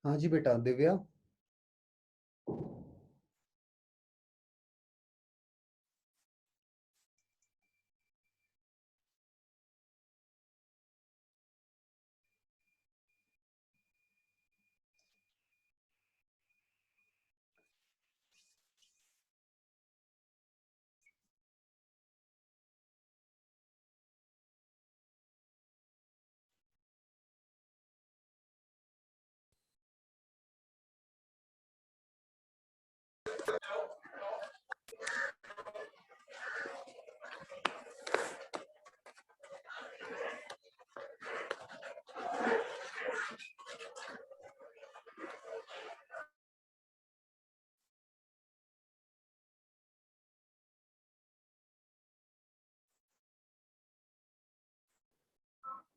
हाँ जी बेटा दिव्या।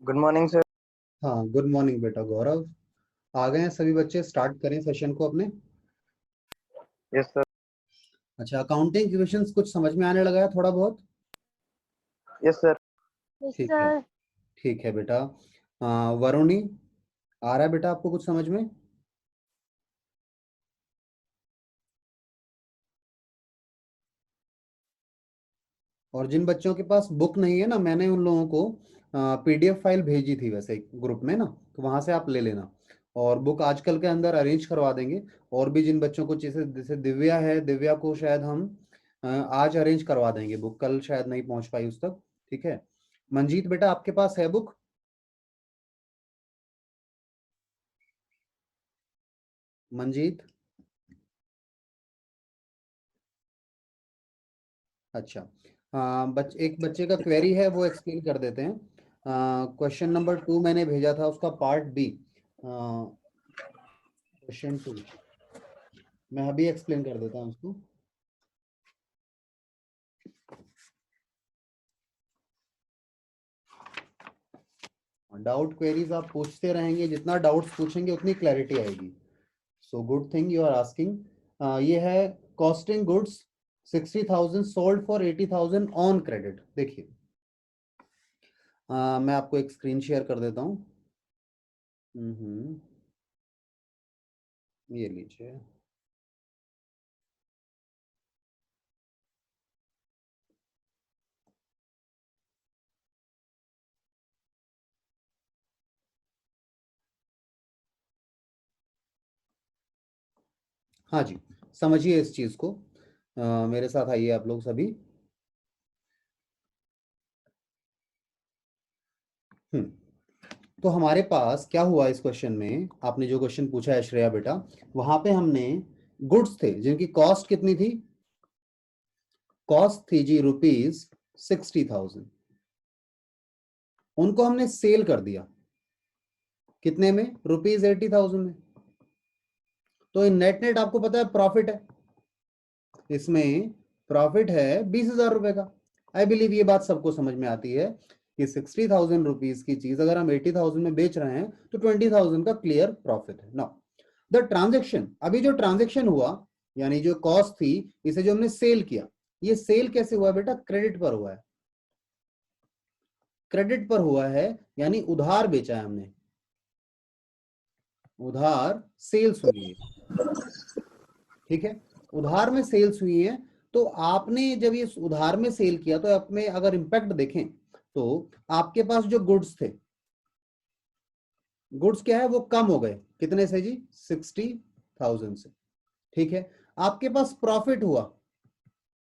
Good morning sir. हाँ गुड मॉर्निंग बेटा गौरव। आ गए हैं सभी बच्चे, स्टार्ट करें सेशन को अपने। Yes sir. अच्छा, अकाउंटिंग क्वेश्चंस कुछ समझ में आने लगा है थोड़ा बहुत? Yes sir. यस ठीक है, सर। ठीक है बेटा। वरुणी, आ रहा है बेटा आपको कुछ समझ में? और जिन बच्चों के पास बुक नहीं है ना, मैंने उन लोगों को पीडीएफ फाइल भेजी थी वैसे ग्रुप में ना, तो वहां से आप ले लेना। और बुक आजकल के अंदर अरेंज करवा देंगे। और भी जिन बच्चों को, जैसे जैसे दिव्या है, दिव्या को शायद हम आज अरेंज करवा देंगे बुक, कल शायद नहीं पहुंच पाई उस तक। ठीक है। मंजीत बेटा, आपके पास है बुक? मंजीत। अच्छा। एक बच्चे का क्वेरी है, वो एक्सप्लेन कर देते हैं। क्वेश्चन नंबर 2 मैंने भेजा था, उसका पार्ट बी। क्वेश्चन 2 मैं अभी एक्सप्लेन कर देता हूँ उसको। डाउट क्वेरीज आप पूछते रहेंगे, जितना डाउट्स पूछेंगे उतनी क्लैरिटी आएगी। So good thing you are asking. ये है costing goods 60,000 sold for 80,000 on credit. देखिए, मैं आपको एक स्क्रीन शेयर कर देता हूँ। ये लीजिए। हाँ जी, समझिए इस चीज को। मेरे साथ आइए आप लोग सभी। हम्म तो हमारे पास क्या हुआ इस क्वेश्चन में, आपने जो क्वेश्चन पूछा है श्रेया बेटा, वहां पे हमने गुड्स थे जिनकी कॉस्ट कितनी थी? कॉस्ट थी जी ₹60,000। उनको हमने सेल कर दिया कितने में? ₹80,000 में। तो इन नेट नेट आपको पता है प्रॉफिट है, इसमें प्रॉफिट है ₹20,000 का। आई बिलीव ये बात सबको समझ में आती है कि 60,000 रुपीज की चीज अगर हम 80,000 में बेच रहे हैं तो 20,000 का क्लियर प्रॉफिट है ना। द ट्रांजेक्शन, अभी जो ट्रांजेक्शन हुआ, यानी जो कॉस्ट थी, इसे जो हमने सेल किया, ये सेल कैसे हुआ बेटा? क्रेडिट पर हुआ है। क्रेडिट पर हुआ है, यानी उधार बेचा है हमने, उधार सेल्स हुई है। ठीक है, उधार में सेल्स हुई है। तो आपने जब ये उधार में सेल किया तो आप में अगर इंपैक्ट देखें तो आपके पास जो गुड्स थे, गुड्स क्या है, वो कम हो गए। कितने से जी? 60,000 से। ठीक है। आपके पास प्रॉफिट हुआ,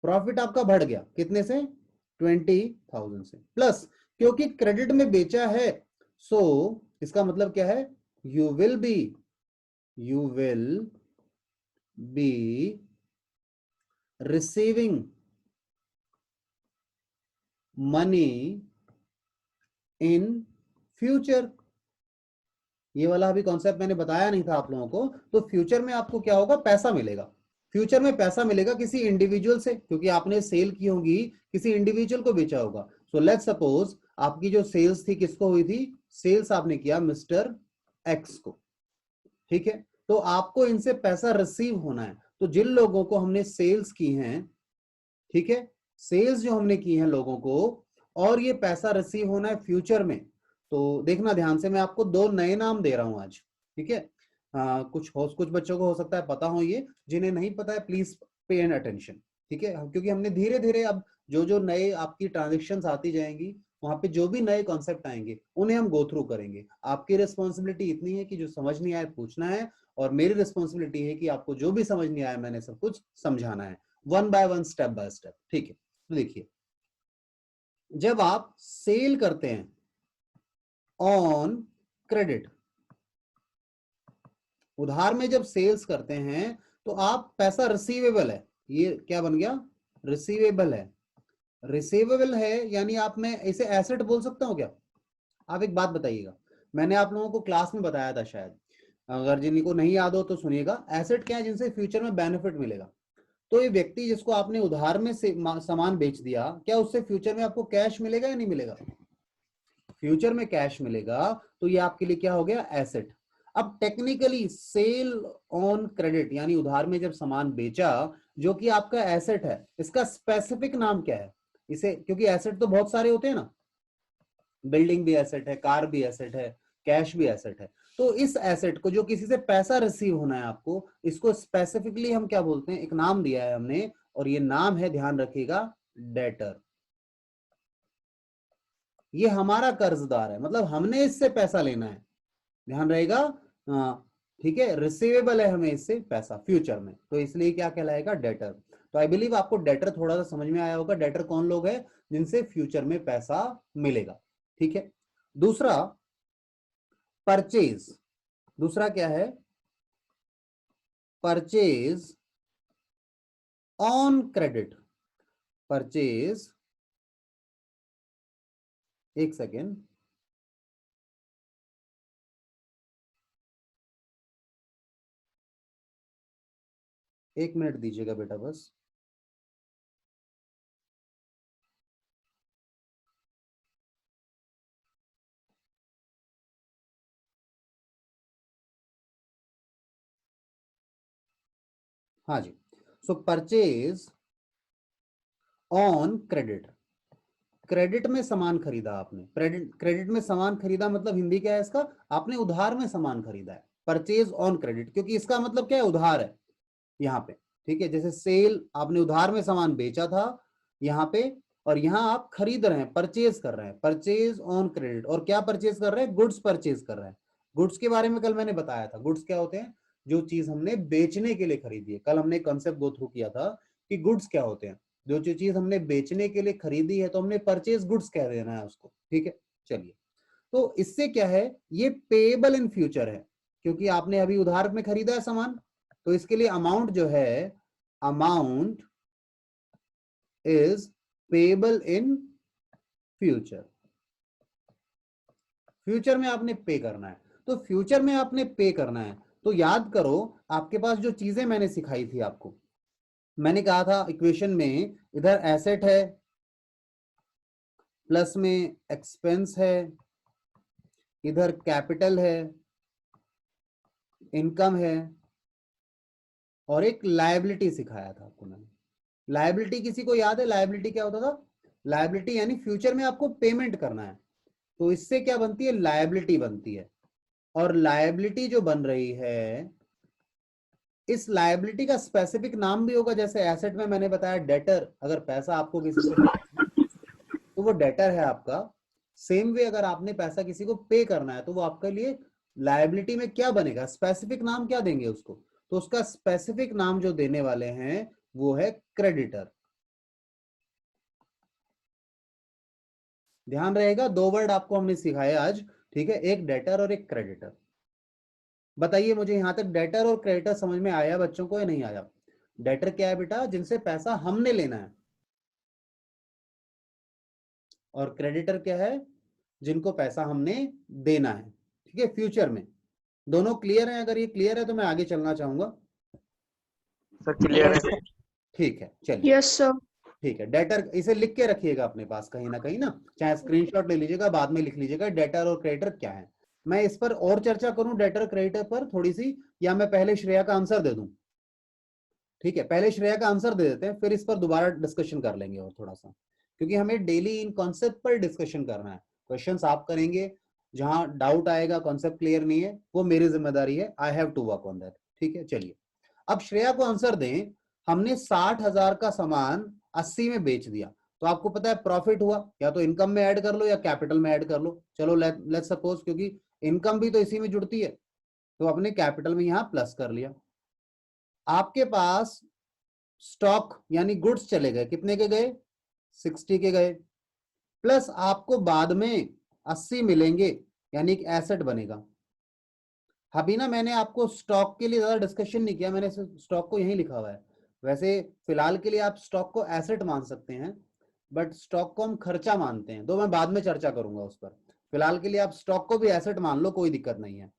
प्रॉफिट आपका बढ़ गया कितने से? 20,000 से। प्लस क्योंकि क्रेडिट में बेचा है, सो इसका मतलब क्या है? You will be you will be receiving money in future. ये वाला अभी कॉन्सेप्ट मैंने बताया नहीं था आप लोगों को। तो फ्यूचर में आपको क्या होगा? पैसा मिलेगा। फ्यूचर में पैसा मिलेगा किसी इंडिविजुअल से, क्योंकि आपने सेल की होगी, किसी इंडिविजुअल को बेचा होगा। सो लेट्स सपोज आपकी जो सेल्स थी किसको हुई थी? सेल्स आपने किया मिस्टर एक्स को। ठीक है। तो आपको इनसे पैसा रिसीव होना है। तो जिन लोगों को हमने सेल्स की हैं, ठीक है, सेल्स जो हमने की हैं लोगों को, और ये पैसा रिसीव होना है फ्यूचर में। तो देखना ध्यान से, मैं आपको दो नए नाम दे रहा हूं आज। ठीक है। कुछ बच्चों को हो सकता है पता हो, ये जिन्हें नहीं पता है प्लीज पे एन अटेंशन, ठीक है। क्योंकि हमने धीरे धीरे अब जो जो नए आपकी ट्रांजेक्शन्स आती जाएंगी, वहां पे जो भी नए कॉन्सेप्ट आएंगे उन्हें हम गो थ्रू करेंगे। आपकी रिस्पॉन्सिबिलिटी इतनी है कि जो समझ नहीं आए पूछना है, और मेरी रिस्पॉन्सिबिलिटी है कि आपको जो भी समझ नहीं आया मैंने सब कुछ समझाना है, वन बाय स्टेप, ठीक है। तो देखिए, जब आप सेल करते हैं ऑन क्रेडिट, उधार में जब सेल्स करते हैं तो आप पैसा रिसीवेबल है, ये क्या बन गया, रिसीवेबल है। रिसीवेबल है यानी आप, मैं इसे एसेट बोल सकता हूं क्या? आप एक बात बताइएगा, मैंने आप लोगों को क्लास में बताया था शायद, अगर जिनको नहीं याद हो तो सुनिएगा। एसेट क्या है? जिनसे फ्यूचर में बेनिफिट मिलेगा। तो ये व्यक्ति जिसको आपने उधार में से सामान बेच दिया, क्या उससे फ्यूचर में आपको कैश मिलेगा या नहीं मिलेगा? फ्यूचर में कैश मिलेगा, तो ये आपके लिए क्या हो गया, एसेट। अब टेक्निकली सेल ऑन क्रेडिट यानी उधार में जब सामान बेचा, जो कि आपका एसेट है, इसका स्पेसिफिक नाम क्या है इसे? क्योंकि एसेट तो बहुत सारे होते हैं ना, बिल्डिंग भी एसेट है, कार भी एसेट है, कैश भी एसेट है। तो इस एसेट को, जो किसी से पैसा रिसीव होना है आपको, इसको स्पेसिफिकली हम क्या बोलते हैं, एक नाम दिया है हमने, और ये नाम है, ध्यान रखिएगा, डेटर। ये हमारा कर्जदार है, मतलब हमने इससे पैसा लेना है, ध्यान रहेगा। ठीक है, रिसीवेबल है हमें इससे पैसा फ्यूचर में, तो इसलिए क्या कहलाएगा, डेटर। तो आई बिलीव आपको डेटर थोड़ा सा समझ में आया होगा। डेटर कौन लोग हैं? जिनसे फ्यूचर में पैसा मिलेगा, ठीक है। दूसरा, परचेज। दूसरा क्या है? Purchase on credit. परचेज, एक सेकेंड, एक मिनट दीजिएगा बेटा बस। हाँ जी, so purchase on credit. Credit में सामान खरीदा आपने, क्रेडिट में सामान खरीदा मतलब हिंदी क्या है इसका, आपने उधार में सामान खरीदा है। परचेज ऑन क्रेडिट, क्योंकि इसका मतलब क्या है, उधार है यहाँ पे, ठीक है। जैसे सेल, आपने उधार में सामान बेचा था यहाँ पे, और यहाँ आप खरीद रहे हैं, परचेज कर रहे हैं, परचेज ऑन क्रेडिट। और क्या परचेज कर रहे हैं? गुड्स परचेज कर रहे हैं। गुड्स के बारे में कल मैंने बताया था, गुड्स क्या होते हैं, जो चीज हमने बेचने के लिए खरीदी है। कल हमने कंसेप्ट गो थ्रू किया था कि गुड्स क्या होते हैं। जो चीज हमने बेचने के लिए खरीदी है तो हमने परचेज गुड्स कह देना है उसको, ठीक है। चलिए, तो इससे क्या है, ये पेएबल इन फ्यूचर है, क्योंकि आपने अभी उधार में खरीदा है सामान, तो इसके लिए अमाउंट जो है, amount is payable in future. Future में आपने पे करना है, तो फ्यूचर में आपने पे करना है, तो याद करो, आपके पास जो चीजें मैंने सिखाई थी आपको, मैंने कहा था इक्वेशन में, इधर एसेट है, प्लस में एक्सपेंस है, इधर कैपिटल है, इनकम है, और एक लायबिलिटी सिखाया था आपको मैंने। लायबिलिटी किसी को याद है? लायबिलिटी क्या होता था? लायबिलिटी यानी फ्यूचर में आपको पेमेंट करना है, तो इससे क्या बनती है, लायबिलिटी बनती है। और लायबिलिटी जो बन रही है, इस लायबिलिटी का स्पेसिफिक नाम भी होगा। जैसे एसेट में मैंने बताया डेटर, अगर पैसा आपको किसी से तो वो डेटर है आपका। सेम वे अगर आपने पैसा किसी को पे करना है तो वो आपके लिए लायबिलिटी में क्या बनेगा, स्पेसिफिक नाम क्या देंगे उसको? तो उसका स्पेसिफिक नाम जो देने वाले हैं वो है क्रेडिटर। ध्यान रहेगा, दो वर्ड आपको हमने सिखाए आज, ठीक है, एक डेटर और एक क्रेडिटर। बताइए मुझे, यहां तक डेटर और क्रेडिटर समझ में आया बच्चों को या नहीं आया? डेटर क्या है बेटा? जिनसे पैसा हमने लेना है। और क्रेडिटर क्या है? जिनको पैसा हमने देना है, ठीक है, फ्यूचर में। दोनों क्लियर हैं? अगर ये क्लियर है तो मैं आगे चलना चाहूंगा। सर क्लियर है। ठीक है, चलिए। Yes sir. ठीक है, डेटर इसे लिख के रखिएगा अपने पास कहीं ना कहीं ना, चाहे स्क्रीनशॉट ले लीजिएगा, बाद में लिख लीजिएगा डेटर और क्रेडिटर क्या है। मैं इस पर और चर्चा करूं डेटर क्रेडिटर पर थोड़ी सी, या मैं पहले श्रेया का आंसर दे दूं? ठीक है, पहले श्रेया का आंसर दे देते हैं, फिर इस पर दोबारा डिस्कशन कर लेंगे और थोड़ा सा, क्योंकि हमें डेली इन कॉन्सेप्ट पर डिस्कशन करना है। क्वेश्चंस आप करेंगे, जहां डाउट आएगा, कॉन्सेप्ट क्लियर नहीं है, वो मेरी जिम्मेदारी है, I have to work on that. ठीक है, चलिए अब श्रेया को आंसर दें। हमने 60,000 का सामान 80 में बेच दिया, तो आपको पता है प्रॉफिट हुआ, या तो इनकम में ऐड कर लो या कैपिटल में ऐड कर लो। चलो लेट्स सपोज, क्योंकि इनकम भी तो इसी में जुड़ती है, तो अपने कैपिटल में यहां प्लस कर लिया। आपके पास स्टॉक यानी गुड्स चले गए, कितने के गए? 60 के गए, प्लस आपको बाद में 80 मिलेंगे, यानी एक एसेट बनेगा। अभी ना मैंने आपको स्टॉक के लिए ज्यादा डिस्कशन नहीं किया, मैंने स्टॉक को यहीं लिखा हुआ है। वैसे फिलहाल के लिए आप स्टॉक को एसेट मान सकते हैं, बट स्टॉक को हम खर्चा मानते हैं, तो मैं बाद में चर्चा करूंगा उस पर। फिलहाल के लिए आप स्टॉक को भी एसेट मान लो, कोई दिक्कत नहीं है।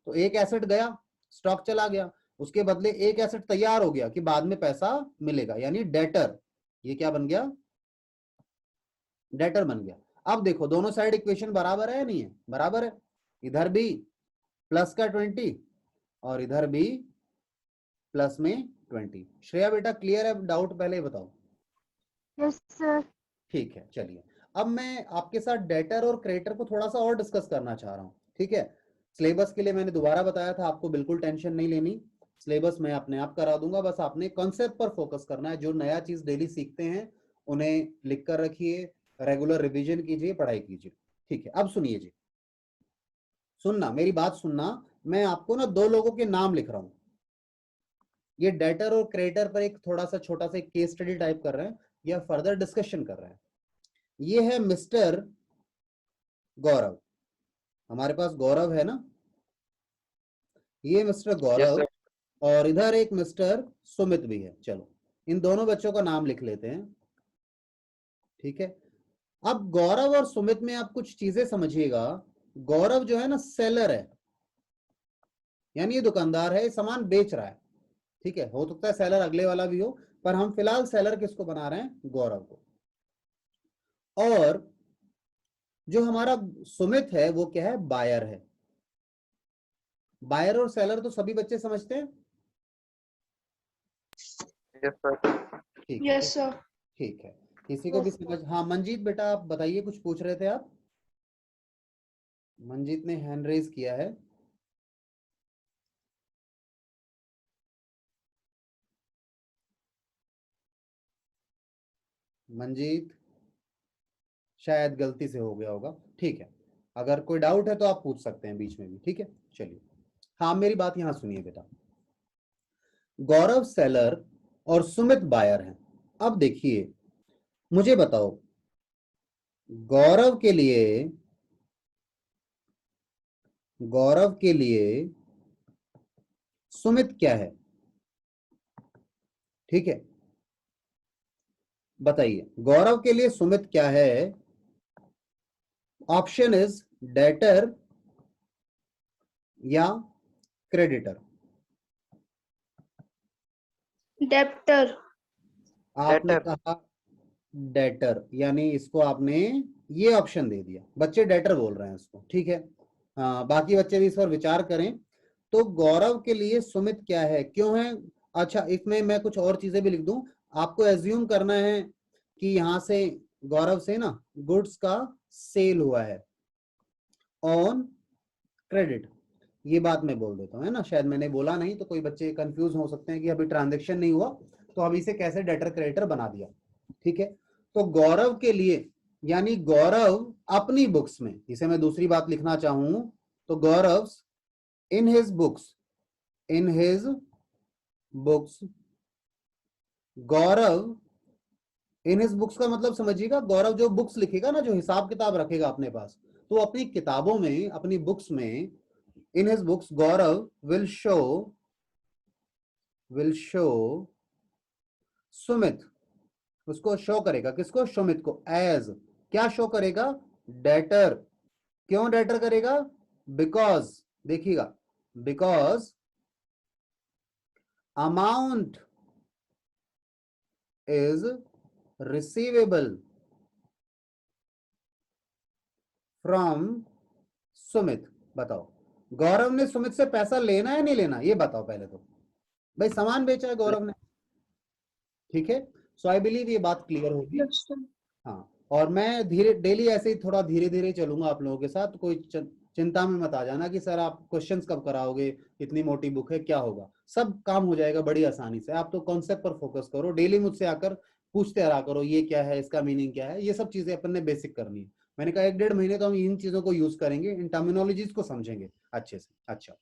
तो एक एसेट गया, स्टॉक चला गया, उसके बदले एक एसेट तैयार हो गया कि बाद में पैसा मिलेगा, यानी डेटर। ये क्या बन गया? डेटर बन गया। अब देखो दोनों साइड इक्वेशन बराबर है या नहीं है? बराबर है। इधर भी प्लस का 20 और इधर भी प्लस में 20। श्रेया बेटा क्लियर है? डाउट पहले ही बताओ। Yes sir. ठीक है, चलिए अब मैं आपके साथ डेटर और क्रेडिटर को थोड़ा सा और डिस्कस करना चाह रहा हूं। ठीक है, सिलेबस के लिए मैंने दोबारा बताया था, आपको बिल्कुल टेंशन नहीं लेनी, सिलेबस मैं अपने आप करा दूंगा, बस आपने कॉन्सेप्ट पर फोकस करना है। जो नया चीज डेली सीखते हैं उन्हें लिख कर रखिए, रेगुलर रिविजन कीजिए, पढ़ाई कीजिए। ठीक है, अब सुनिए जी, सुनना मेरी बात सुनना। मैं आपको ना दो लोगों के नाम लिख रहा हूं, ये डेटर और क्रेडिटर पर एक थोड़ा सा छोटा सा केस स्टडी टाइप कर रहे हैं या फर्दर डिस्कशन कर रहे हैं। ये है मिस्टर गौरव, हमारे पास गौरव है ना, ये मिस्टर यस गौरव, सर। और इधर एक मिस्टर सुमित भी है। चलो इन दोनों बच्चों का नाम लिख लेते हैं। ठीक है, अब गौरव और सुमित में आप कुछ चीजें समझिएगा। गौरव जो है ना सेलर है, यानी ये दुकानदार है, ये सामान बेच रहा है। ठीक है, हो सकता है सेलर अगले वाला भी हो, पर हम फिलहाल सेलर किसको बना रहे हैं? गौरव को। और जो हमारा सुमित है वो क्या है? बायर है। बायर और सेलर तो सभी बच्चे समझते हैं। Yes sir. ठीक है, यस सर। ठीक है, किसी को भी समझ? हाँ मंजीत बेटा आप बताइए, कुछ पूछ रहे थे आप? मंजीत ने हैंड रेज किया है। मंजीत शायद गलती से हो गया होगा। ठीक है, अगर कोई डाउट है तो आप पूछ सकते हैं बीच में भी। ठीक है, चलिए हाँ मेरी बात यहां सुनिए बेटा। गौरव सेलर और सुमित बायर हैं। अब देखिए मुझे बताओ, गौरव के लिए सुमित क्या है? ठीक है, बताइए गौरव के लिए सुमित क्या है? ऑप्शन इज डेटर या क्रेडिटर। डेप्टर। आपने डेटर। कहा डेटर, यानी इसको आपने ये ऑप्शन दे दिया, बच्चे डेटर बोल रहे हैं इसको। ठीक है, हाँ बाकी बच्चे भी इस पर विचार करें। तो गौरव के लिए सुमित क्या है, क्यों है? अच्छा इसमें मैं कुछ और चीजें भी लिख दूं, आपको एज्यूम करना है कि यहां से गौरव से ना गुड्स का सेल हुआ है ऑन क्रेडिट, ये बात मैं बोल देता हूँ, है ना। शायद मैंने बोला नहीं तो कोई बच्चे कंफ्यूज हो सकते हैं कि अभी ट्रांजेक्शन नहीं हुआ, तो अभी इसे कैसे डेटर क्रेडिटर बना दिया। ठीक है, तो गौरव के लिए, यानी गौरव अपनी बुक्स में, इसे मैं दूसरी बात लिखना चाहूं तो Gaurav in his books, Gaurav in his books का मतलब समझिएगा, गौरव जो बुक्स लिखेगा ना, जो हिसाब किताब रखेगा अपने पास, तो अपनी किताबों में, अपनी बुक्स में, इन his books Gaurav will show Sumit, उसको शो करेगा, किसको? सुमित को। एज क्या शो करेगा? डेटर। क्यों डेटर करेगा? बिकॉज, देखिएगा, because amount is receivable from Sumit. बताओ गौरव ने सुमित से पैसा लेना है नहीं लेना, ये बताओ पहले तो। भाई सामान बेचा है गौरव ने। ठीक है, सो आई बिलीव ये बात क्लियर होगी। हाँ, और मैं धीरे डेली ऐसे ही थोड़ा धीरे धीरे चलूंगा आप लोगों के साथ, कोई चिंता में मत आ जाना कि सर आप क्वेश्चंस कब कराओगे, इतनी मोटी बुक है, क्या होगा, सब काम हो जाएगा बड़ी आसानी से। आप तो कॉन्सेप्ट पर फोकस करो, डेली मुझसे आकर पूछते रहा करो ये क्या है, इसका मीनिंग क्या है, ये सब चीजें अपन ने बेसिक करनी है। मैंने कहा 1-1.5 महीने तो हम इन चीजों को यूज करेंगे, इन टर्मिनोलॉजीज को समझेंगे अच्छे से। अच्छा,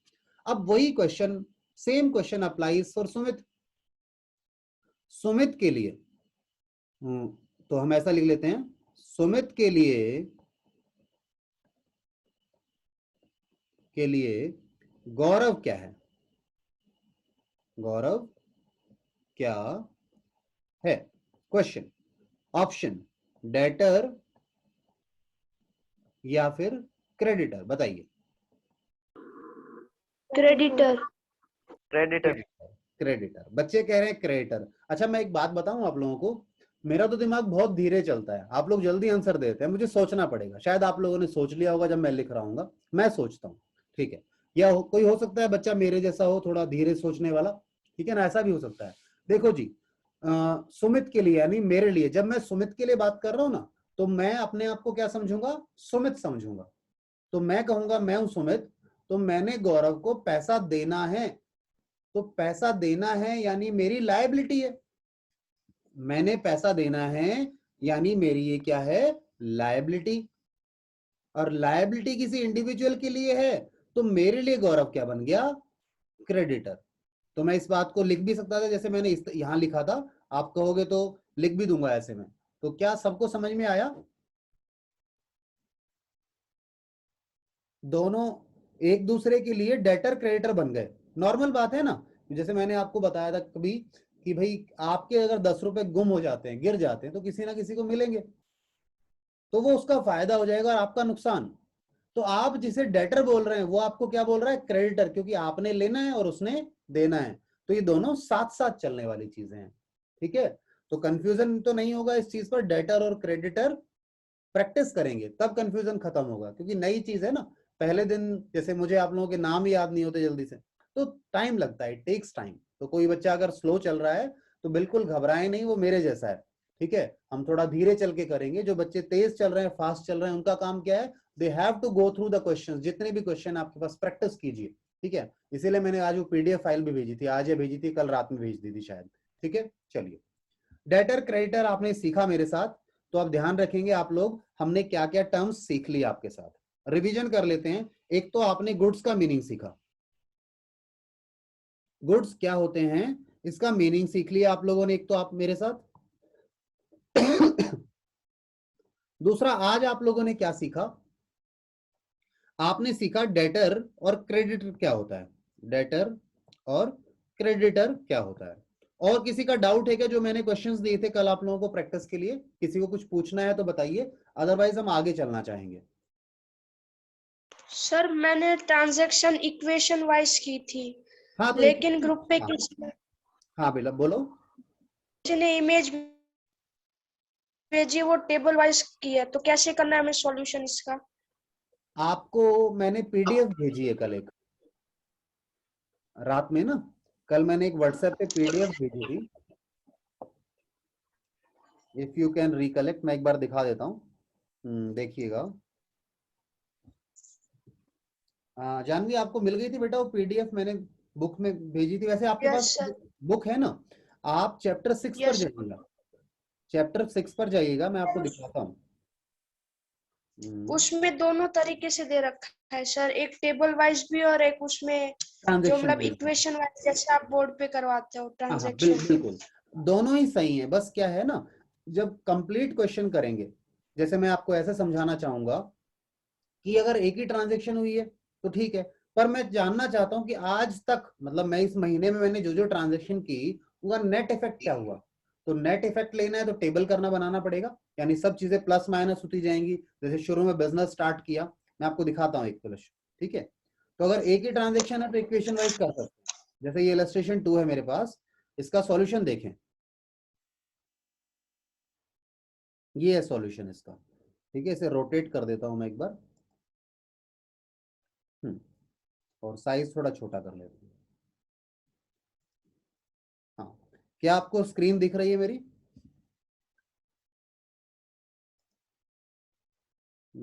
अब वही question, same question applies for Sumit. Sumit के लिए तो हम ऐसा लिख लेते हैं, सुमित के लिए गौरव क्या है, गौरव क्या है। क्वेश्चन, ऑप्शन डेटर या फिर क्रेडिटर, बताइए। क्रेडिटर। क्रेडिटर। क्रेडिटर, बच्चे कह रहे हैं क्रेडिटर। अच्छा, मैं एक बात बताऊं आप लोगों को, मेरा तो दिमाग बहुत धीरे चलता है, आप लोग जल्दी आंसर देते हैं, मुझे सोचना पड़ेगा। शायद आप लोगों ने सोच लिया होगा जब मैं लिख रहा हूँ, मैं सोचता हूँ, ठीक है। या कोई हो सकता है बच्चा मेरे जैसा हो, थोड़ा धीरे सोचने वाला, ठीक है ना, ऐसा भी हो सकता है। देखो जी, सुमित के लिए यानी मेरे लिए, जब मैं सुमित के लिए बात कर रहा हूं ना, तो मैं अपने आप को क्या समझूंगा, सुमित समझूंगा। तो मैं कहूंगा मैं हूं सुमित, तो मैंने गौरव को पैसा देना है, तो पैसा देना है यानी मेरी लायबिलिटी है। मैंने पैसा देना है यानी मेरी ये क्या है, लायबिलिटी। और लायबिलिटी किसी इंडिविजुअल के लिए है, तो मेरे लिए गौरव क्या बन गया, क्रेडिटर। तो मैं इस बात को लिख भी सकता था जैसे मैंने यहां लिखा था, आप कहोगे तो लिख भी दूंगा ऐसे में। तो क्या सबको समझ में आया? दोनों एक दूसरे के लिए डेटर क्रेडिटर बन गए, नॉर्मल बात है ना। जैसे मैंने आपको बताया था कभी कि भाई आपके अगर 10 रुपए गुम हो जाते हैं, गिर जाते हैं, तो किसी ना किसी को मिलेंगे, तो वो उसका फायदा हो जाएगा और आपका नुकसान। तो आप जिसे डेटर बोल रहे हैं वो आपको क्या बोल रहा है, क्रेडिटर, क्योंकि आपने लेना है और उसने देना है। तो ये दोनों साथ साथ चलने वाली चीजें हैं, ठीक है। तो कंफ्यूजन तो नहीं होगा इस चीज पर, डेटर और क्रेडिटर प्रैक्टिस करेंगे तब कंफ्यूजन खत्म होगा, क्योंकि नई चीज है ना। पहले दिन जैसे मुझे आप लोगों के नाम ही याद नहीं होते जल्दी से, तो टाइम लगता है, टेक्स टाइम। तो कोई बच्चा अगर स्लो चल रहा है तो बिल्कुल घबराए नहीं, वो मेरे जैसा है, ठीक है। हम थोड़ा धीरे चल के करेंगे। जो बच्चे तेज चल रहे हैं, फास्ट चल रहे हैं, उनका काम क्या है, they have to go through the questions, जितने भी क्वेश्चन आपके पास प्रैक्टिस कीजिए, ठीक है। इसीलिए मैंने आज वो पीडीएफ फाइल भी भेजी थी, आज ये भेजी थी, कल रात में भेज दी थी शायद, ठीक है। चलिए, डेटर क्रेडिटर आपने सीखा मेरे साथ, तो अब ध्यान रखेंगे आप लोग, हमने क्या क्या टर्म्स सीख लिया आपके साथ, रिवीजन कर लेते हैं। एक तो आपने गुड्स का मीनिंग सीखा, गुड्स क्या होते हैं इसका मीनिंग सीख लिया आप लोगों ने, एक तो आप मेरे साथ। दूसरा, आज आप लोगों ने क्या सीखा, आपने सीखा डेटर और क्रेडिटर क्या होता है, डेटर और क्रेडिटर क्या होता है। और किसी का डाउट है क्या, जो मैंने क्वेश्चंस दिए थे कल आप लोगों को प्रैक्टिस के लिए, किसी को कुछ पूछना है तो बताइए, अदरवाइज हम आगे चलना चाहेंगे। सर मैंने ट्रांजैक्शन इक्वेशन वाइज की थी, हाँ तो लेकिन ग्रुप पे हाँ, किसी हाँ बेला बोलो। ने इमेज भेजी, वो टेबल वाइज की है, तो कैसे करना है हमें सॉल्यूशन इसका? आपको मैंने पीडीएफ भेजी है कल, एक रात में ना, कल मैंने एक व्हाट्सएप पे पीडीएफ भेजी थी, इफ यू कैन रिकलेक्ट, मैं एक बार दिखा देता हूँ, देखिएगा। जानवी आपको मिल गई थी बेटा वो पीडीएफ, मैंने बुक में भेजी थी, वैसे आपके यस पास सर। बुक है ना। आप चैप्टर 6 पर यस जाइएगा, चैप्टर 6 पर जाइएगा, मैं आपको दिखाता हूँ। उसमें दोनों तरीके से दे रखा है सर, एक टेबल वाइज भी और एक उसमें जो ट्रांजेक्शन मतलब भी, इक्वेशन वाइज जैसे आप बोर्ड पे करवाते हो हाँ हाँ ट्रांजैक्शन। बिल्कुल, दोनों ही सही है। बस क्या है ना, जब कंप्लीट क्वेश्चन करेंगे, जैसे मैं आपको ऐसे समझाना चाहूंगा कि अगर एक ही ट्रांजेक्शन हुई है तो ठीक है, पर मैं जानना चाहता हूं कि आज तक, मतलब मैं इस महीने में मैंने जो जो ट्रांजेक्शन की, उनका नेट इफेक्ट क्या हुआ। तो नेट इफेक्ट लेना है तो टेबल करना बनाना पड़ेगा, यानी सब चीजें प्लस माइनस होती जाएंगी। जैसे शुरू में बिजनेस स्टार्ट किया, मैं आपको दिखाता हूँ एक फ्लश, ठीक है। तो अगर एक ही ट्रांजेक्शन है तो इक्वेशन वाइज कर सकते हैं। जैसे ये इलस्ट्रेशन 2 है मेरे पास, इसका सॉल्यूशन देखें, ये है सॉल्यूशन इसका, ठीक है। इसे रोटेट कर देता हूं मैं एक बार, और साइज थोड़ा छोटा कर लेता हूँ। हाँ, क्या आपको स्क्रीन दिख रही है मेरी?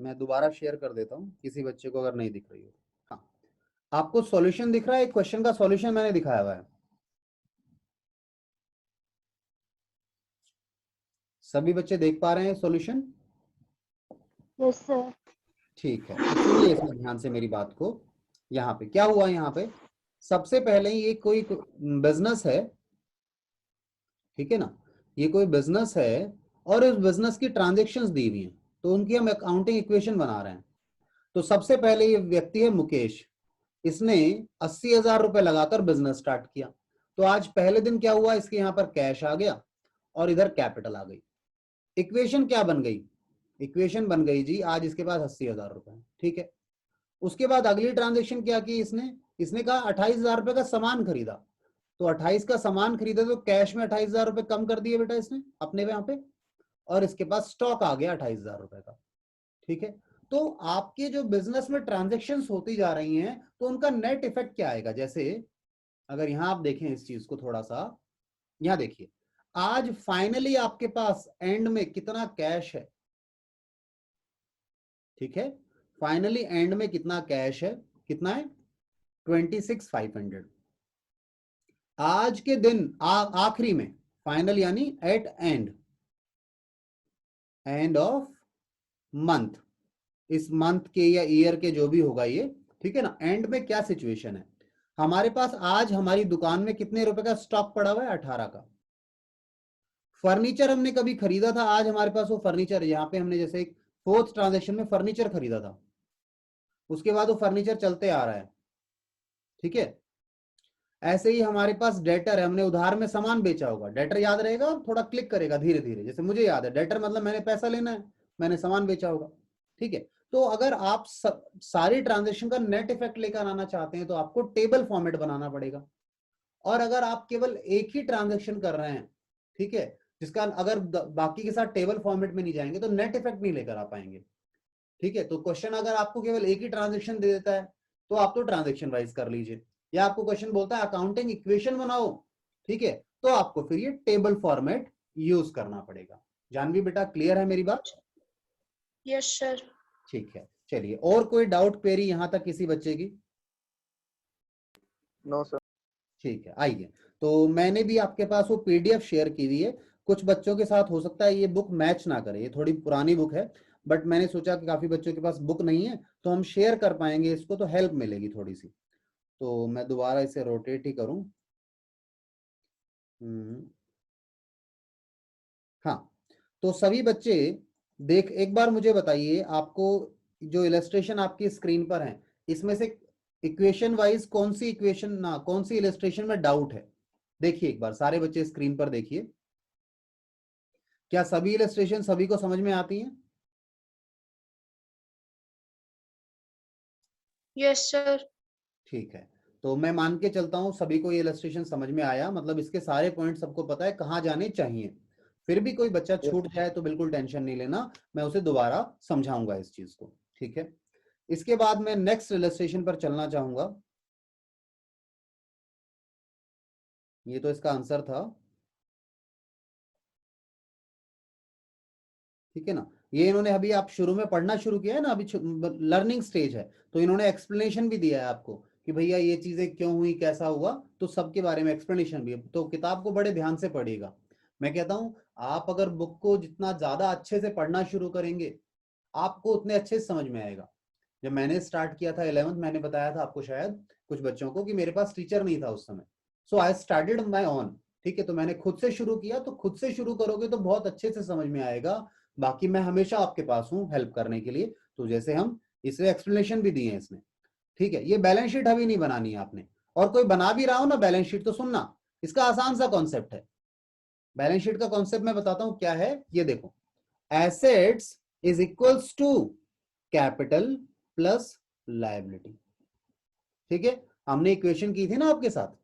मैं दोबारा शेयर कर देता हूँ किसी बच्चे को अगर नहीं दिख रही हो। हाँ, आपको सॉल्यूशन दिख रहा है? एक क्वेश्चन का सॉल्यूशन मैंने दिखाया हुआ है। सभी बच्चे देख पा रहे हैं सॉल्यूशन? Yes sir. ठीक है, तो सुनिए इसमें ध्यान से मेरी बात को। यहाँ पे क्या हुआ, यहाँ पे सबसे पहले ये कोई बिजनेस है, ठीक है ना, ये कोई बिजनेस है और इस बिजनेस की ट्रांजेक्शन्स दी हुई हैं, तो उनकी हम अकाउंटिंग इक्वेशन बना रहे हैं। तो सबसे पहले ये व्यक्ति है मुकेश, इसने 80,000 रुपए लगाकर बिजनेस स्टार्ट किया। तो आज पहले दिन क्या हुआ, इसके यहाँ पर कैश आ गया और इधर कैपिटल आ गई। इक्वेशन क्या बन गई? इक्वेशन बन गई जी, आज इसके पास 80,000 रुपए, ठीक है। उसके बाद अगली ट्रांजेक्शन क्या की इसने कहा 28,000 रुपए का सामान खरीदा। तो 28 का सामान खरीदा तो कैश में 28,000 रुपए कम कर दिए बेटा इसने अपने यहाँ पे, और इसके पास स्टॉक आ गया 28,000 रुपए का, ठीक है। तो आपके जो बिजनेस में ट्रांजेक्शन्स होती जा रही हैं तो उनका नेट इफेक्ट क्या आएगा? जैसे अगर यहां आप देखें इस चीज को थोड़ा सा, यहां देखिए, आज फाइनली आपके पास एंड में कितना कैश है, ठीक है। फाइनली एंड में कितना कैश है, कितना है? 26,500। आज के दिन आखिरी में, फाइनल यानी एट एंड ऑफ मंथ, इस मंथ के या ईयर के जो भी होगा ये, ठीक है ना। एंड में क्या सिचुएशन है, हमारे पास आज हमारी दुकान में कितने रुपए का स्टॉक पड़ा हुआ है? 18 का। फर्नीचर हमने कभी खरीदा था, आज हमारे पास वो फर्नीचर, यहाँ पे हमने जैसे एक फोर्थ ट्रांजेक्शन में फर्नीचर खरीदा था, उसके बाद वो फर्नीचर चलते आ रहा है, ठीक है। ऐसे ही हमारे पास डेटर है, हमने उधार में सामान बेचा होगा, डेटर याद रहेगा, थोड़ा क्लिक करेगा धीरे धीरे, जैसे मुझे याद है डेटर मतलब मैंने पैसा लेना है, मैंने सामान बेचा होगा, ठीक है। तो अगर आप सारी ट्रांजेक्शन का नेट इफेक्ट लेकर आना चाहते हैं तो आपको टेबल फॉर्मेट बनाना पड़ेगा। और अगर आप केवल एक ही ट्रांजेक्शन कर रहे हैं, ठीक है, जिसका अगर बाकी के साथ टेबल फॉर्मेट में नहीं जाएंगे तो नेट इफेक्ट नहीं लेकर आ पाएंगे, ठीक है। तो क्वेश्चन अगर आपको केवल एक ही ट्रांजेक्शन दे देता है तो आप तो ट्रांजेक्शन वाइज कर लीजिए, या आपको क्वेश्चन बोलता है अकाउंटिंग इक्वेशन बनाओ, ठीक है, तो आपको फिर ये टेबल फॉर्मेट यूज करना पड़ेगा। जानवी बेटा, क्लियर है मेरी बात? Yes sir. ठीक है, चलिए, और कोई डाउट क्वेरी यहां तक किसी बच्चे की? No sir. ठीक है, आइए। तो मैंने भी आपके पास वो पीडीएफ शेयर की हुई है, कुछ बच्चों के साथ हो सकता है ये बुक मैच ना करे, ये थोड़ी पुरानी बुक है, बट मैंने सोचा कि काफी बच्चों के पास बुक नहीं है तो हम शेयर कर पाएंगे इसको, तो हेल्प मिलेगी थोड़ी सी। तो मैं दोबारा इसे रोटेट ही करूं। हाँ, तो सभी बच्चे देख, एक बार मुझे बताइए, आपको जो इलस्ट्रेशन आपकी स्क्रीन पर है इसमें से इक्वेशन वाइज कौन सी इक्वेशन ना कौन सी इलस्ट्रेशन में डाउट है? देखिए एक बार सारे बच्चे स्क्रीन पर देखिए, क्या सभी इलस्ट्रेशन सभी को समझ में आती हैं? Yes sir. ठीक है, तो मैं मान के चलता हूं सभी को ये इलस्ट्रेशन समझ में आया, मतलब इसके सारे पॉइंट सबको पता है कहाँ जाने चाहिए। फिर भी कोई बच्चा छूट जाए तो बिल्कुल टेंशन नहीं लेना, मैं उसे दोबारा समझाऊंगा इस चीज को, ठीक है। इसके बाद मैं नेक्स्ट इलस्ट्रेशन पर चलना चाहूंगा। ये तो इसका आंसर था, ठीक है ना। ये इन्होंने अभी आप शुरू में पढ़ना शुरू किया है ना, अभी लर्निंग स्टेज है, तो इन्होंने एक्सप्लेनेशन भी दिया है आपको कि भैया ये चीजें क्यों हुई, कैसा हुआ, तो सबके बारे में एक्सप्लेनेशन भी है। तो किताब को बड़े ध्यान से पढ़िएगा। मैं कहता हूं आप अगर बुक को जितना ज्यादा अच्छे से पढ़ना शुरू करेंगे आपको उतने अच्छे से समझ में आएगा। जब मैंने स्टार्ट किया था 11th, मैंने बताया था आपको शायद कुछ बच्चों को कि मेरे पास टीचर नहीं था उस समय, सो आई स्टार्टेड माय ओन, ठीक है। तो मैंने खुद से शुरू किया, तो खुद से शुरू करोगे तो बहुत अच्छे से समझ में आएगा। बाकी मैं हमेशा आपके पास हूँ हेल्प करने के लिए। तो जैसे हम इसे एक्सप्लेनेशन भी दिए हैं इसमें, ठीक है। ये बैलेंस शीट अभी नहीं बनानी है आपने, और कोई बना भी रहा हो ना बैलेंस शीट तो सुनना, इसका आसान सा कॉन्सेप्ट है। बैलेंस शीट का कॉन्सेप्ट मैं बताता हूं क्या है, ये देखो, assets is equals to capital plus liability, ठीक है। हमने इक्वेशन की थी ना आपके साथ,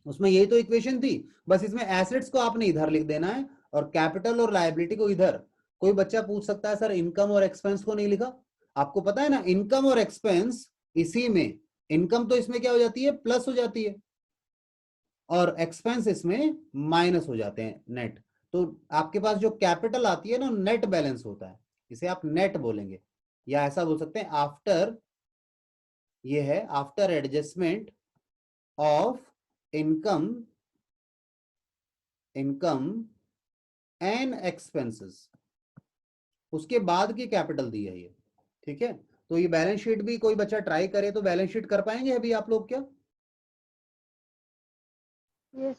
उसमें यही तो इक्वेशन थी, बस इसमें एसेट्स को आपने इधर लिख देना है और कैपिटल और लायबिलिटी को इधर। कोई बच्चा पूछ सकता है सर इनकम और एक्सपेंस को नहीं लिखा? आपको पता है ना, इनकम और एक्सपेंस इसी में, इनकम तो इसमें क्या हो जाती है, प्लस हो जाती है, और एक्सपेंस इसमें माइनस हो जाते हैं, नेट। तो आपके पास जो कैपिटल आती है ना, नेट बैलेंस होता है, इसे आप नेट बोलेंगे, या ऐसा बोल सकते हैं आफ्टर, ये है after adjustment of income and expenses, उसके बाद की कैपिटल दी है ये। ठीक है, तो ये बैलेंस शीट भी कोई बच्चा ट्राई करे तो बैलेंस शीट कर पाएंगे अभी आप लोग क्या? Yes.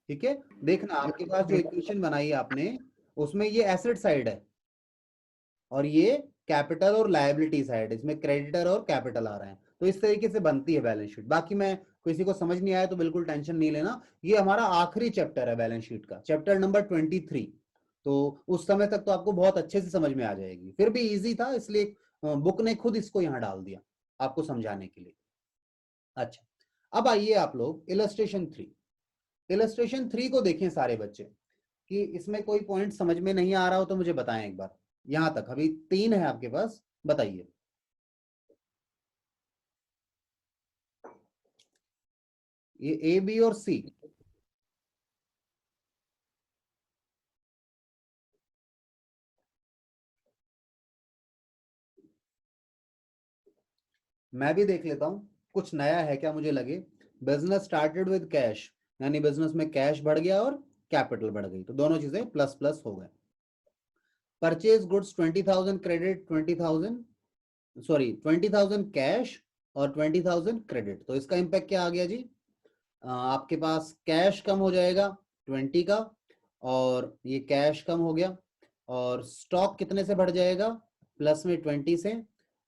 ठीक है, देखना आपके पास जो इक्वेशन बनाई है आपने, उसमें ये एसेट साइड है और ये कैपिटल और लायबिलिटी साइड, इसमें क्रेडिटर और कैपिटल आ रहे हैं, तो इस तरीके से बनती है बैलेंस शीट। बाकी मैं किसी को समझ नहीं आया तो बिल्कुल टेंशन नहीं लेना, ये हमारा आखिरी चैप्टर है बैलेंस शीट का, चैप्टर नंबर 23। तो उस समय तक तो आपको बहुत अच्छे से समझ में आ जाएगी, फिर भी इजी था इसलिए बुक ने खुद इसको यहाँ डाल दिया आपको समझाने के लिए। अच्छा, अब आइए आप लोग इलस्ट्रेशन 3। इलस्ट्रेशन 3 को देखें सारे बच्चे, कि इसमें कोई पॉइंट समझ में नहीं आ रहा हो तो मुझे बताएं एक बार। यहां तक अभी 3 है आपके पास, बताइए। ये ए, बी और सी, मैं भी देख लेता हूं कुछ नया है क्या मुझे लगे। बिजनेस स्टार्टेड विद कैश, यानी बिजनेस में कैश बढ़ गया और कैपिटल बढ़ गई, तो दोनों चीजें प्लस प्लस हो गए। Purchase goods 20,000 credit 20,000, sorry 20,000 cash और 20,000 क्रेडिट, तो इसका इंपैक्ट क्या आ गया जी? आपके पास कैश कम हो जाएगा 20 का, और ये कैश कम हो गया, और स्टॉक कितने से बढ़ जाएगा? प्लस में 20 से,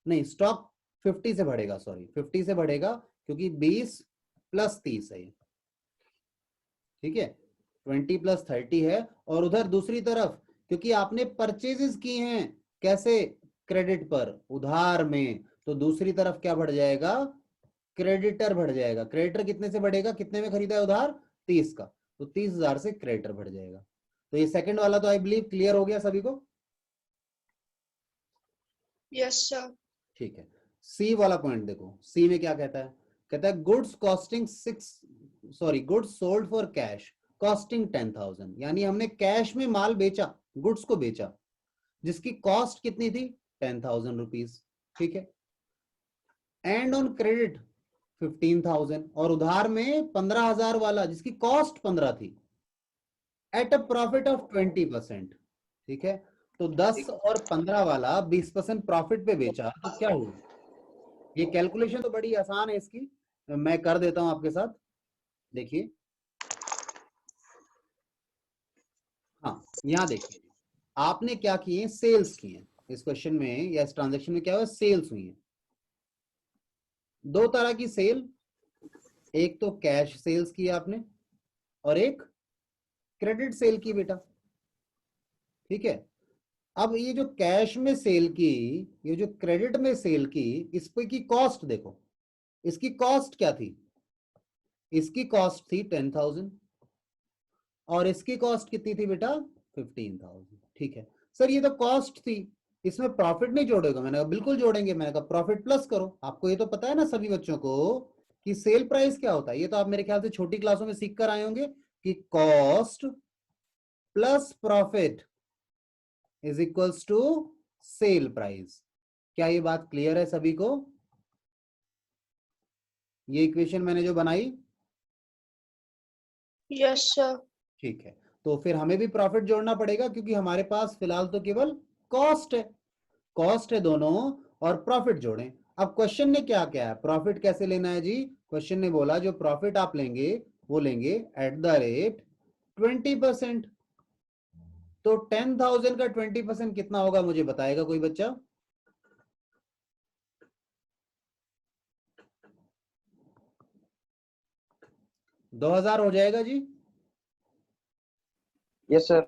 नहीं स्टॉक 50 से बढ़ेगा, सॉरी 50 से बढ़ेगा, क्योंकि 20 प्लस 30 है। ठीक है, 20 प्लस 30 है। और उधर दूसरी तरफ, क्योंकि आपने परचेजेस की हैं कैसे? क्रेडिट पर, उधार में, तो दूसरी तरफ क्या बढ़ जाएगा? क्रेडिटर बढ़ जाएगा। क्रेडिटर कितने से बढ़ेगा? कितने में खरीदा है उधार? 30 का, तो 30,000 से क्रेडिटर बढ़ जाएगा। तो ये सेकंड वाला तो आई बिलीव क्लियर हो गया सभी को। Yes sir. ठीक है, सी वाला पॉइंट देखो, सी में क्या कहता है? कहता है goods costing goods sold for cash costing 10,000, यानी हमने कैश में माल बेचा, गुड्स को बेचा, जिसकी कॉस्ट कितनी थी? 10,000 रुपीज। ठीक है, एंड ऑन क्रेडिट 15,000, और उधार में 15,000 वाला जिसकी कॉस्ट 15 थी, एट अ प्रॉफिट ऑफ 20%। ठीक है, तो 10 और 15 वाला 20% प्रॉफिट पे बेचा, तो क्या हुआ? ये कैलकुलेशन तो बड़ी आसान है इसकी, मैं कर देता हूं आपके साथ, देखिए। हाँ, यहां देखिए, आपने क्या किए? सेल्स किए इस क्वेश्चन में, या इस ट्रांजेक्शन में क्या हुआ? सेल्स हुई है। दो तरह की सेल, एक तो कैश सेल्स की आपने, और एक क्रेडिट सेल की बेटा। ठीक है, अब ये जो कैश में सेल की, ये जो क्रेडिट में सेल की, इस पे की कॉस्ट देखो, इसकी कॉस्ट क्या थी? इसकी कॉस्ट थी 10,000, और इसकी कॉस्ट कितनी थी बेटा? 15,000। ठीक है सर, ये तो कॉस्ट थी, इसमें प्रॉफिट नहीं जोड़ेगा? मैंने कहा बिल्कुल जोड़ेंगे, मैंने कहा प्रॉफिट प्लस करो। आपको ये तो पता है ना सभी बच्चों को कि सेल प्राइस क्या होता है, ये तो आप मेरे ख्याल से छोटी क्लासों में सीख कर आए होंगे कि cost plus profit is equals to sale price. क्या ये बात क्लियर है सभी को? ये इक्वेशन मैंने जो बनाई, यस सर। ठीक है, तो फिर हमें भी प्रॉफिट जोड़ना पड़ेगा, क्योंकि हमारे पास फिलहाल तो केवल कॉस्ट है, कॉस्ट है दोनों, और प्रॉफिट जोड़ें। अब क्वेश्चन ने क्या क्या है, प्रॉफिट कैसे लेना है जी? क्वेश्चन ने बोला जो प्रॉफिट आप लेंगे वो लेंगे एट द रेट 20%। तो 10,000 का 20% कितना होगा, मुझे बताएगा कोई बच्चा? $2,000 हो जाएगा जी? Yes sir.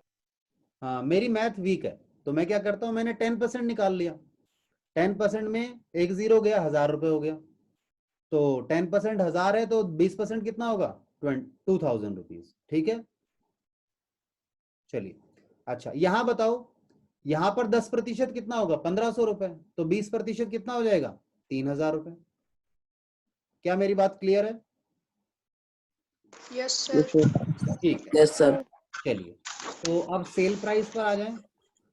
हाँ, मेरी मैथ वीक है, तो मैं क्या करता हूं, मैंने 10% निकाल लिया। 10% में एक जीरो गया, 1,000 रुपए हो गया। तो 10% 1,000 है, तो 20% कितना होगा? 2,000 रुपीज। ठीक है, चलिए। अच्छा, यहां बताओ, यहां पर 10% कितना होगा? 1,500 रुपए, तो 20% कितना हो जाएगा? 3,000 रुपए। क्या मेरी बात क्लियर है? Yes sir. ठीक है, यस सर। चलिए, तो अब सेल प्राइस पर आ जाएं।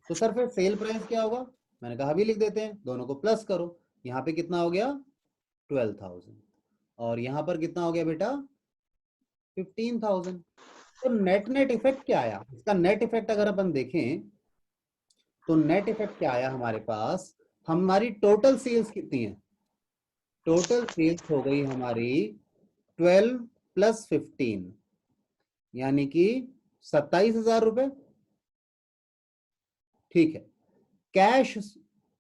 तो सर फिर सेल प्राइस क्या होगा? मैंने कहा अभी लिख देते हैं, दोनों को प्लस करो। यहाँ पे कितना हो गया 12,000 और यहाँ पर कितना हो गया बेटा 15,000। तो नेट नेट इफेक्ट क्या आया इसका? नेट इफेक्ट अगर अपन देखें तो नेट इफेक्ट क्या आया हमारे पास, हमारी टोटल सेल्स कितनी है? टोटल सेल्स हो गई हमारी 12 + 15 यानी कि 27,000 रुपए। ठीक है, कैश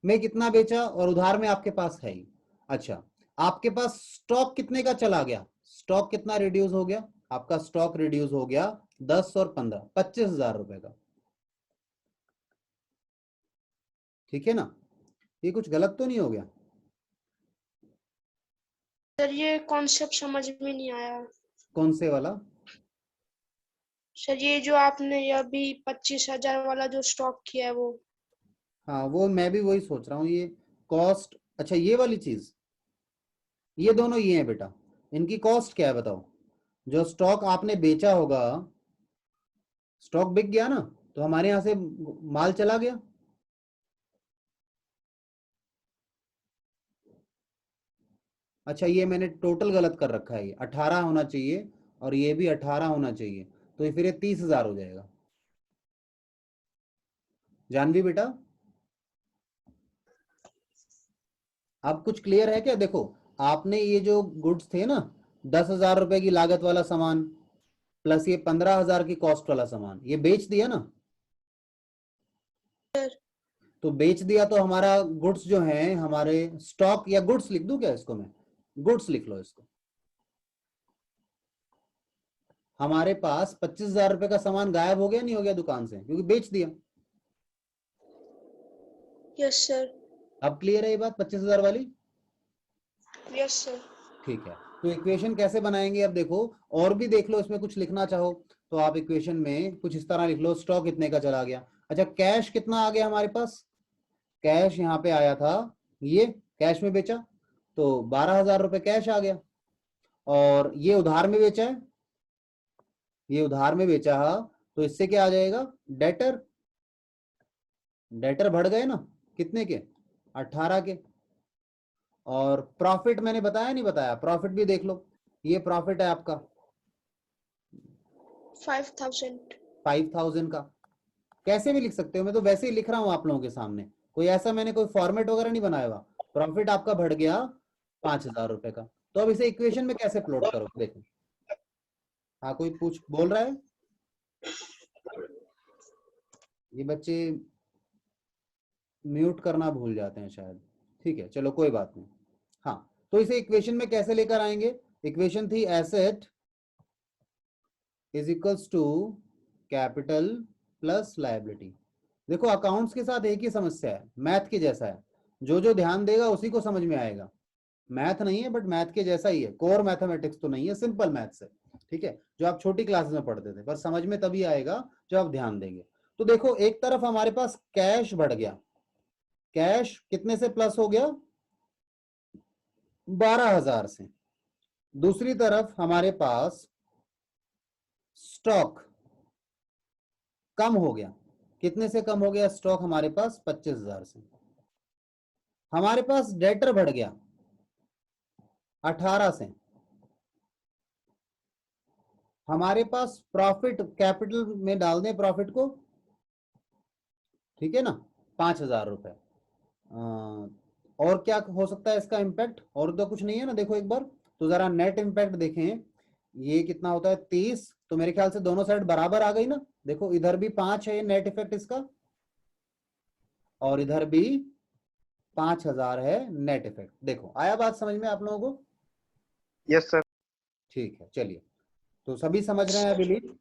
में कितना बेचा और उधार में आपके पास है ही। अच्छा, आपके पास स्टॉक कितने का चला गया? स्टॉक कितना रिड्यूस हो गया? आपका स्टॉक रिड्यूस हो गया 10 और 15 25,000 रुपए का। ठीक है ना? ये कुछ गलत तो नहीं हो गया? सर ये कॉन्सेप्ट समझ में नहीं आया। कौन से वाला? सर ये जो आपने अभी 25,000 वाला जो स्टॉक किया है वो। हाँ, वो मैं भी वही सोच रहा हूँ। ये कॉस्ट, अच्छा ये वाली चीज, ये दोनों ये हैं बेटा, इनकी कॉस्ट क्या है बताओ? जो स्टॉक आपने बेचा होगा, स्टॉक बिक गया ना, तो हमारे यहां से माल चला गया। अच्छा, ये मैंने टोटल गलत कर रखा है, ये 18 होना चाहिए और ये भी 18 होना चाहिए, तो ये फिर ये 30,000 हो जाएगा। जानवी बेटा, अब कुछ क्लियर है क्या? देखो, आपने ये जो गुड्स थे ना, 10,000 रुपए की लागत वाला सामान प्लस ये 15,000 की कॉस्ट वाला सामान, ये बेच दिया ना। तो बेच दिया तो हमारा गुड्स जो है, हमारे स्टॉक, या गुड्स लिख दूं क्या इसको मैं? गुड्स लिख लो इसको। हमारे पास 25,000 रुपए का सामान गायब हो गया नहीं हो गया दुकान से, क्योंकि बेच दिया। Yes sir. अब क्लियर है ये बात 25,000 वाली? Yes sir. ठीक है, तो इक्वेशन कैसे बनाएंगे अब देखो, और भी देख लो, इसमें कुछ लिखना चाहो तो आप इक्वेशन में कुछ इस तरह लिख लो, स्टॉक इतने का चला गया। अच्छा, कैश कितना आ गया हमारे पास? कैश यहाँ पे आया था, ये कैश में बेचा तो 12,000 रुपए कैश आ गया। और ये उधार में बेचा है, ये उधार में बेचा है, तो इससे क्या आ जाएगा? डेटर। डेटर बढ़ गए ना, कितने के? 18 के। और प्रॉफिट मैंने बताया नहीं बताया? प्रॉफिट भी देख लो, ये प्रॉफिट है आपका 5,000। 5,000 का। कैसे भी लिख सकते हो, मैं तो वैसे ही लिख रहा हूं आप लोगों के सामने, कोई ऐसा मैंने कोई फॉर्मेट वगैरह नहीं बनाया हुआ। प्रॉफिट आपका बढ़ गया 5,000 रुपए का। तो अब इसे इक्वेशन में कैसे प्लॉट करोगे देखो। हाँ, कोई पूछ बोल रहा है? ये बच्चे म्यूट करना भूल जाते हैं शायद। ठीक है, चलो कोई बात नहीं। हाँ, तो इसे इक्वेशन में कैसे लेकर आएंगे? इक्वेशन थी asset is equals to capital plus liability. देखो, अकाउंट्स के साथ एक ही समस्या है, मैथ के जैसा है, जो जो ध्यान देगा उसी को समझ में आएगा। मैथ नहीं है, बट मैथ के जैसा ही है, कोर मैथमेटिक्स तो नहीं है, सिंपल मैथ्स है। ठीक है, जो आप छोटी क्लासेस में पढ़ते थे, पर समझ में तभी आएगा जब आप ध्यान देंगे। तो देखो, एक तरफ हमारे पास कैश बढ़ गया, कैश कितने से प्लस हो गया? 12,000 से। दूसरी तरफ हमारे पास स्टॉक कम हो गया, कितने से कम हो गया स्टॉक हमारे पास? 25,000 से। हमारे पास डेटर बढ़ गया 18 से। हमारे पास प्रॉफिट, कैपिटल में डाल दें प्रॉफिट को, ठीक है ना, 5,000 रुपए। और क्या हो सकता है इसका इम्पैक्ट? और तो कुछ नहीं है ना। देखो एक बार तो जरा नेट इम्पैक्ट देखें, ये कितना होता है 30, तो मेरे ख्याल से दोनों साइड बराबर आ गई ना। देखो इधर भी 5 है नेट इफेक्ट इसका, और इधर भी 5,000 है नेट इफेक्ट। देखो आया बात समझ में आप लोगों को? Yes sir. ठीक है, चलिए, तो सभी समझ रहे हैं बिलीव?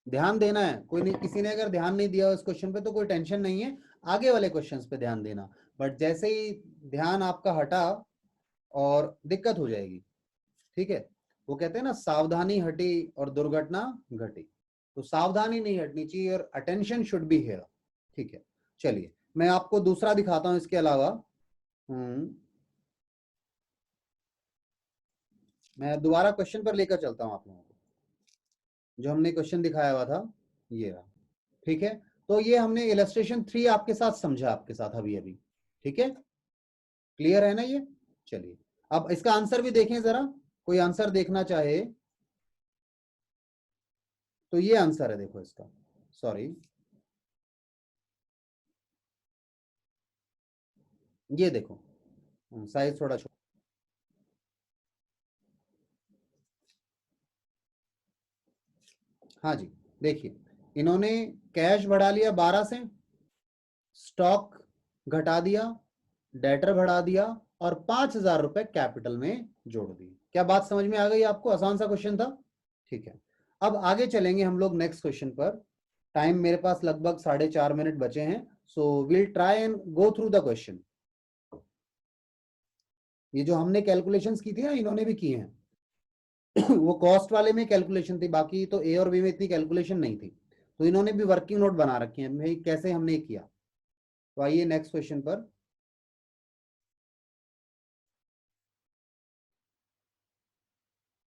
ध्यान देना है, कोई नहीं, किसी ने अगर ध्यान नहीं दिया इस क्वेश्चन पे तो कोई टेंशन नहीं है, आगे वाले क्वेश्चंस पे ध्यान देना। बट जैसे ही ध्यान आपका हटा और दिक्कत हो जाएगी। ठीक है, वो कहते हैं ना, सावधानी हटी और दुर्घटना घटी। तो सावधानी नहीं हटनी चाहिए और अटेंशन शुड बी हियर। ठीक है, चलिए मैं आपको दूसरा दिखाता हूं इसके अलावा। मैं दोबारा क्वेश्चन पर लेकर चलता हूं आप लोगों को, जो हमने क्वेश्चन दिखाया हुआ था ये रहा। ठीक है, तो ये हमने इलस्ट्रेशन 3 आपके साथ समझा, आपके साथ अभी अभी, ठीक है, क्लियर है ना ये। चलिए अब इसका आंसर भी देखें जरा, कोई आंसर देखना चाहे तो ये आंसर है, देखो इसका, सॉरी ये देखो, साइज थोड़ा छोटा, हाँ जी, देखिए इन्होंने कैश बढ़ा लिया 12 से, स्टॉक घटा दिया, डेटर बढ़ा दिया और 5,000 रुपए कैपिटल में जोड़ दिए। क्या बात समझ में आ गई आपको? आसान सा क्वेश्चन था, ठीक है। अब आगे चलेंगे हम लोग नेक्स्ट क्वेश्चन पर। टाइम मेरे पास लगभग 4.5 मिनट बचे हैं, so will try and go through the question. ये जो हमने कैलकुलेशंस की थी ना, इन्होंने भी की हैं वो कॉस्ट वाले में कैलकुलेशन थी, बाकी तो ए और बी में इतनी कैलकुलेशन नहीं थी, तो इन्होंने भी वर्किंग नोट बना रखे हैं भाई कैसे हमने किया। तो आइए नेक्स्ट क्वेश्चन पर।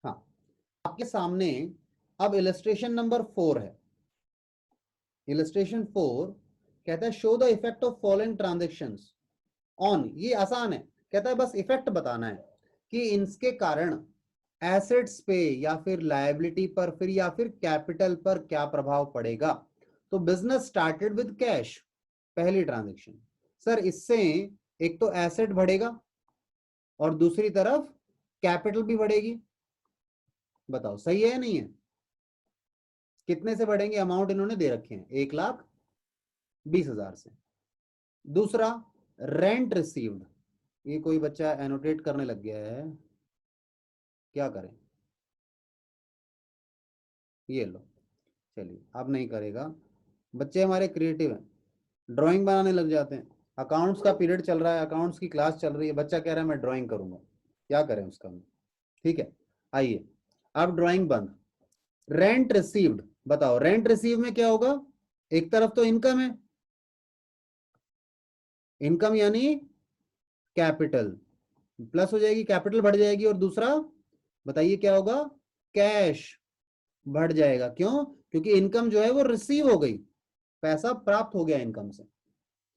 हाँ, आपके सामने अब इलस्ट्रेशन नंबर 4 है। इलस्ट्रेशन 4 कहता है show the effect of following transactions on, ये आसान है, कहता है बस इफेक्ट बताना है कि इनके कारण एसेट्स पे या फिर लायबिलिटी पर फिर या फिर कैपिटल पर क्या प्रभाव पड़ेगा। तो बिजनेस स्टार्टेड विद कैश, पहली ट्रांजेक्शन, सर इससे एक तो एसेट बढ़ेगा और दूसरी तरफ कैपिटल भी बढ़ेगी, बताओ सही है या नहीं है? कितने से बढ़ेंगे? अमाउंट इन्होंने दे रखे हैं 1,20,000 से। दूसरा रेंट रिसीव्ड, ये कोई बच्चा एनोटेट करने लग गया है, क्या करें? ये लो, चलिए अब नहीं करेगा, बच्चे हमारे क्रिएटिव हैं, ड्राइंग बनाने लग जाते हैं। अकाउंट्स का पीरियड चल रहा है, अकाउंट्स की क्लास चल रही है, बच्चा कह रहा है मैं ड्राइंग करूंगा, क्या करें उसका? ठीक है, आइए अब ड्राइंग बंद। रेंट रिसीव्ड, बताओ रेंट रिसीव में क्या होगा? एक तरफ तो इनकम है, इनकम यानी कैपिटल प्लस हो जाएगी, कैपिटल बढ़ जाएगी, और दूसरा बताइए क्या होगा? कैश बढ़ जाएगा। क्यों? क्योंकि इनकम जो है वो रिसीव हो गई, पैसा प्राप्त हो गया इनकम से,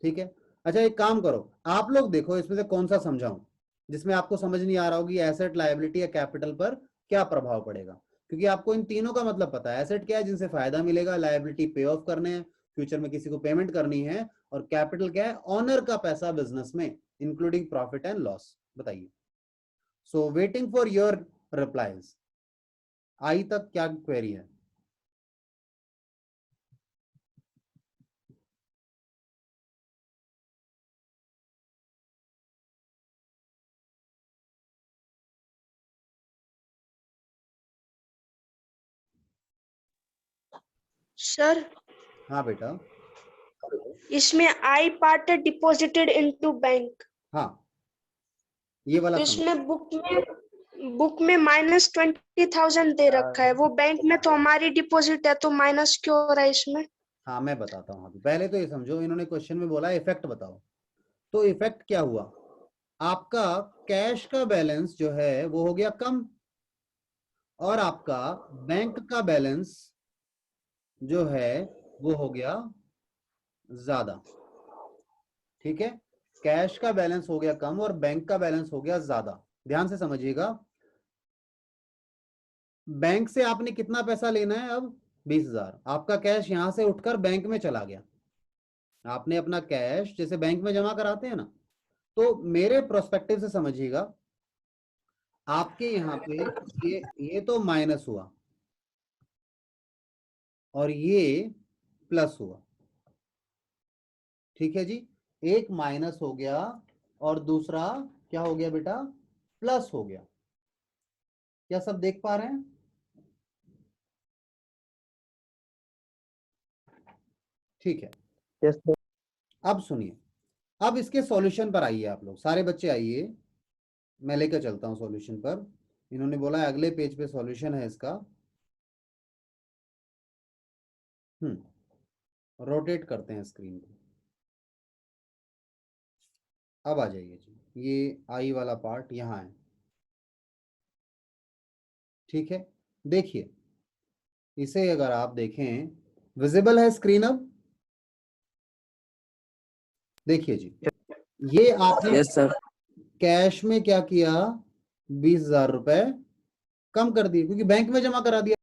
ठीक है। अच्छा एक काम करो, आप लोग देखो इसमें से कौन सा समझाऊं जिसमें आपको समझ नहीं आ रहा होगी एसेट लायबिलिटी या कैपिटल पर क्या प्रभाव पड़ेगा, क्योंकि आपको इन तीनों का मतलब पता है। एसेट क्या है? जिनसे फायदा मिलेगा, लायबिलिटी पे ऑफ करने हैं, फ्यूचर में किसी को पेमेंट करनी है, और कैपिटल क्या है? ऑनर का पैसा बिजनेस में, इंक्लूडिंग प्रॉफिट एंड लॉस। बताइए। So waiting for your replies. I तक क्या क्वेरी है? सर हाँ बेटा, इसमें आई पार्ट है डिपॉजिटेड इनटू बैंक, हाँ ये वाला तो समझ। इसमें बुक में -20,000 दे रखा है, वो बैंक में तो हमारी डिपॉजिट है, तो माइनस क्यों हो रहा है इसमें? हाँ मैं बताता हूँ, अभी पहले तो ये समझो, इन्होंने क्वेश्चन में बोला इफेक्ट बताओ, तो इफेक्ट क्या हुआ? आपका कैश का बैलेंस जो है वो हो गया कम, और आपका बैंक का बैलेंस जो है वो हो गया ज्यादा, ठीक है। कैश का बैलेंस हो गया कम और बैंक का बैलेंस हो गया ज्यादा। ध्यान से समझिएगा, बैंक से आपने कितना पैसा लेना है? अब 20,000। आपका कैश यहां से उठकर बैंक में चला गया, आपने अपना कैश जैसे बैंक में जमा कराते हैं ना, तो मेरे प्रोस्पेक्टिव से समझिएगा, आपके यहाँ पे ये तो माइनस हुआ और ये प्लस हुआ, ठीक है जी। एक माइनस हो गया और दूसरा क्या हो गया बेटा? प्लस हो गया। क्या सब देख पा रहे हैं? ठीक है, यस सर। अब सुनिए, अब इसके सॉल्यूशन पर आइए, आप लोग सारे बच्चे आइए, मैं लेकर चलता हूं सॉल्यूशन पर। इन्होंने बोला है अगले पेज पे सॉल्यूशन है इसका। रोटेट करते हैं स्क्रीन को, अब आ जाइए जी, ये आई वाला पार्ट यहाँ है, ठीक है। देखिए इसे अगर आप देखें, विजिबल है स्क्रीन अब? देखिए जी, ये आपने यस सर। कैश में क्या किया, 20,000 रुपए कम कर दिए क्योंकि बैंक में जमा करा दिया।